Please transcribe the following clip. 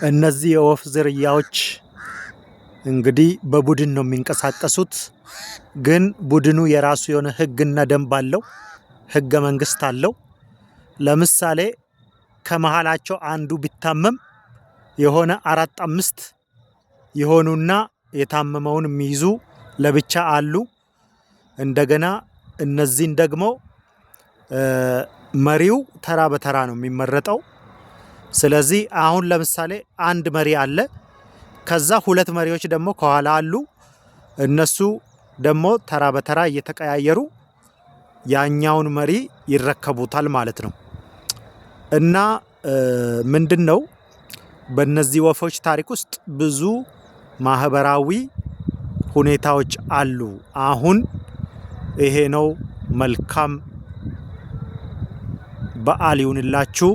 እነዚህ የወፍ ዝርያዎች እንግዲህ በቡድን ነው የሚንቀሳቀሱት። ግን ቡድኑ የራሱ የሆነ ህግና ደንብ አለው፣ ህገ መንግስት አለው። ለምሳሌ ከመሃላቸው አንዱ ቢታመም የሆነ 4-5 የሆኑና የታመመውን የሚይዙ ለብቻ አሉ። እንደገና እነዚህን ደግሞ መሪው ተራ በተራ ነው የሚመረጠው። ስለዚህ አሁን ለምሳሌ አንድ መሪ አለ፣ ከዛ 2 መሪዎች ደግሞ ከኋላ አሉ። እነሱ ደግሞ ተራ በተራ እየተቀያየሩ ያኛውን መሪ ይረከቡታል ማለት ነው። እና ምንድነው በእነዚህ ወፎች ታሪክ ውስጥ ብዙ ማህበራዊ ሁኔታዎች አሉ። አሁን ይሄ ነው። መልካም በዓል ይሁንላችሁ።